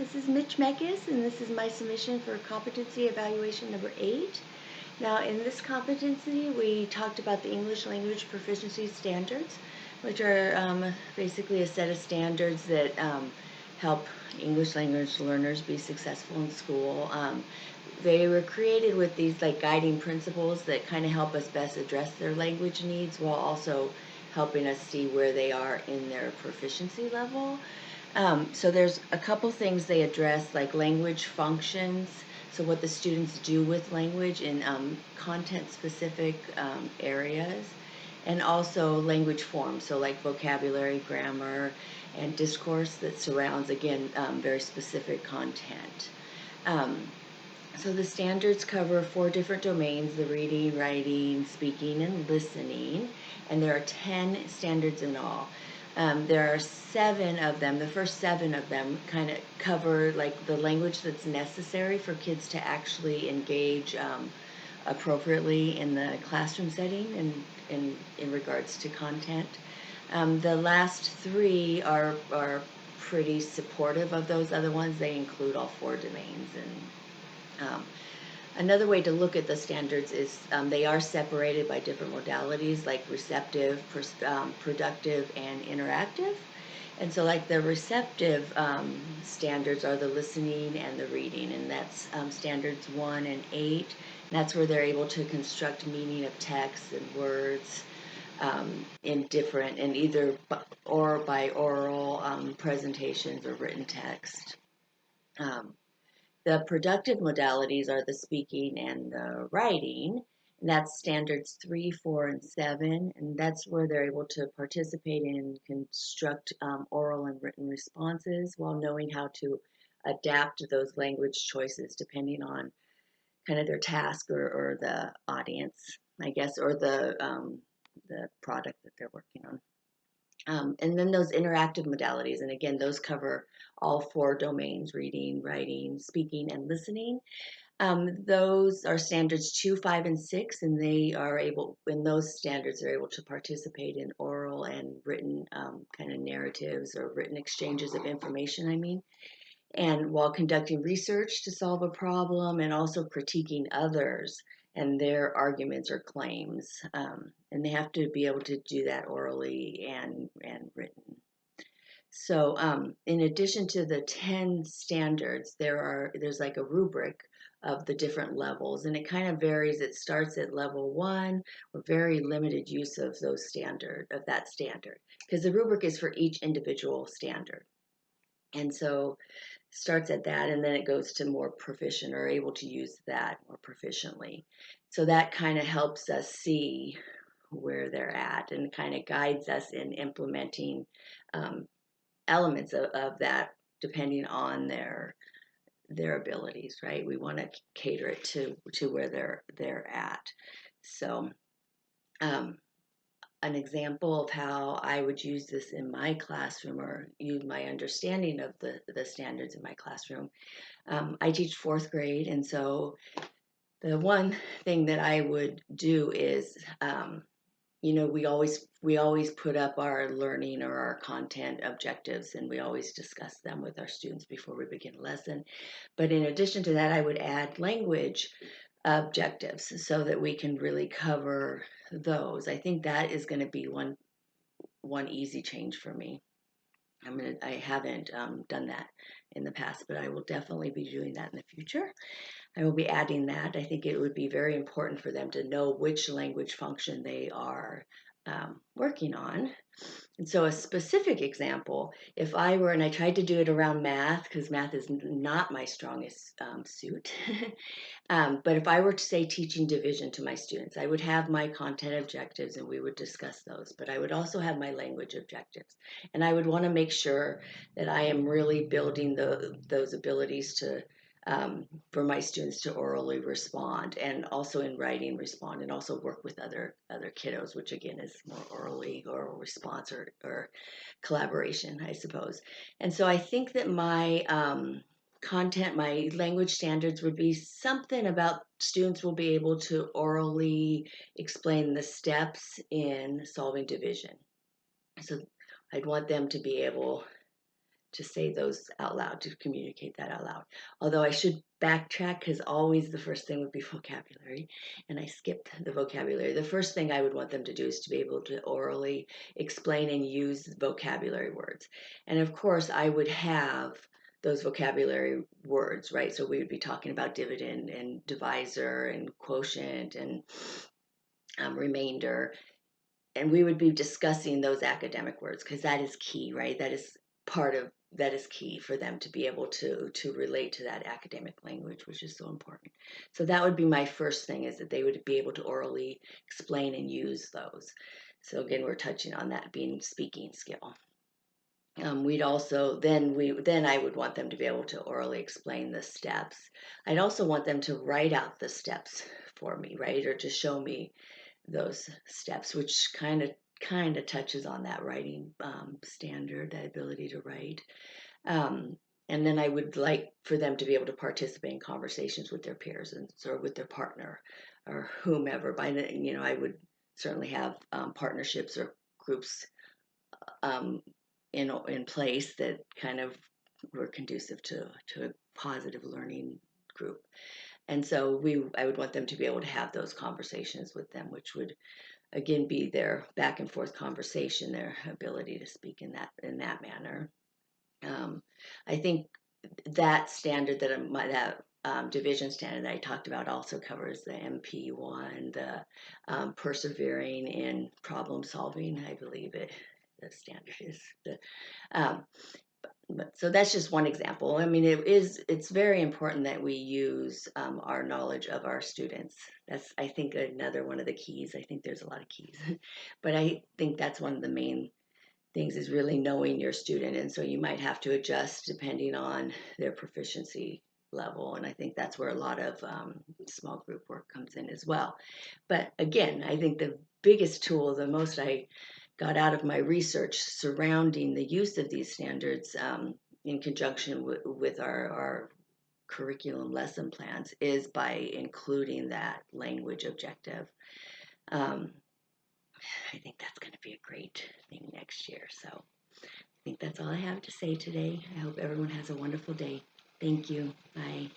This is Mitch Meckes, and this is my submission for competency evaluation number 8. Now, in this competency, we talked about the English language proficiency standards, which are basically a set of standards that help English language learners be successful in school. They were created with these like guiding principles that kind of help us best address their language needs while also helping us see where they are in their proficiency level. So there's a couple things they address, like language functions, so what the students do with language in content-specific areas, and also language forms, so like vocabulary, grammar, and discourse that surrounds, again, very specific content. Um, so the standards cover 4 different domains: the reading, writing, speaking, and listening, and there are 10 standards in all. There are 7 of them. The first 7 of them kind of cover like the language that's necessary for kids to actually engage appropriately in the classroom setting and in regards to content. The last 3 are pretty supportive of those other ones. They include all 4 domains. And another way to look at the standards is they are separated by different modalities like receptive, productive, and interactive. And so like the receptive standards are the listening and the reading, and that's standards 1 and 8. And that's where they're able to construct meaning of text and words in different, and either or by oral presentations or written text. The productive modalities are the speaking and the writing, and that's standards 3, 4, and 7, and that's where they're able to participate and construct oral and written responses while knowing how to adapt those language choices depending on kind of their task or the audience, I guess, or the product that they're working on. And then those interactive modalities, and again, those cover all 4 domains: reading, writing, speaking, and listening. Those are standards 2, 5, and 6, and they are able, in those standards, they're able to participate in oral and written kind of narratives or written exchanges of information, and while conducting research to solve a problem and also critiquing others and their arguments or claims. And they have to be able to do that orally and written. So in addition to the 10 standards, there's like a rubric of the different levels, and it kind of varies. It starts at level 1 with very limited use of that standard, because the rubric is for each individual standard. And so starts at that, and then it goes to more proficient or able to use that more proficiently. So that kind of helps us see where they're at and kind of guides us in implementing elements of that depending on their abilities, right? We want to cater it to where they're at. So an example of how I would use this in my classroom or use my understanding of the standards in my classroom. I teach 4th grade, and so the one thing that I would do is, we always put up our learning or our content objectives, and we always discuss them with our students before we begin a lesson. But in addition to that, I would add language objectives so that we can really cover those. I think that is going to be one easy change for me. I haven't done that in the past, but I will definitely be doing that in the future. I will be adding that. I think it would be very important for them to know which language function they are working on. And so a specific example, if I were, and I tried to do it around math, because math is not my strongest suit, but if I were to say teaching division to my students, I would have my content objectives and we would discuss those, but I would also have my language objectives. And I would want to make sure that I am really building those abilities to for my students to orally respond, and also in writing respond, and also work with other kiddos, which again is more oral response or collaboration, I suppose. And so I think that my content, my language standards would be something about students will be able to orally explain the steps in solving division. So I'd want them to be able say those out loud, to communicate that out loud. Although I should backtrack, because always the first thing would be vocabulary, and I skipped the vocabulary. The first thing I would want them to do is to be able to orally explain and use vocabulary words. And of course, I would have those vocabulary words, right? So we would be talking about dividend and divisor and quotient and remainder, and we would be discussing those academic words, because that is key, right? That is key for them to be able to relate to that academic language, which is so important. So that would be my first thing, is that they would be able to orally explain and use those. So again, we're touching on that being speaking skill. We'd also then I would want them to be able to orally explain the steps. I'd also want them to write out the steps for me, right, or to show me those steps, which kind of touches on that writing standard, that ability to write. Um, and then I would like for them to be able to participate in conversations with their peers and or with their partner or whomever. By the, I would certainly have partnerships or groups um, in place that kind of were conducive to a positive learning group. And so I would want them to be able to have those conversations with them, which would again be their back and forth conversation, their ability to speak in that manner. I think that standard that division standard that I talked about also covers the MP1, the persevering in problem solving. I believe the standard is the um, but so that's just one example. I mean, it's very important that we use our knowledge of our students. That's, I think, another one of the keys. I think there's a lot of keys, but I think that's one of the main things, is really knowing your student. And so you might have to adjust depending on their proficiency level. And I think that's where a lot of small group work comes in as well. But again, I think the biggest tool, the most I got out of my research surrounding the use of these standards in conjunction with our curriculum lesson plans, is by including that language objective. Um, I think that's going to be a great thing next year. So I think that's all I have to say today. I hope everyone has a wonderful day. Thank you. Bye.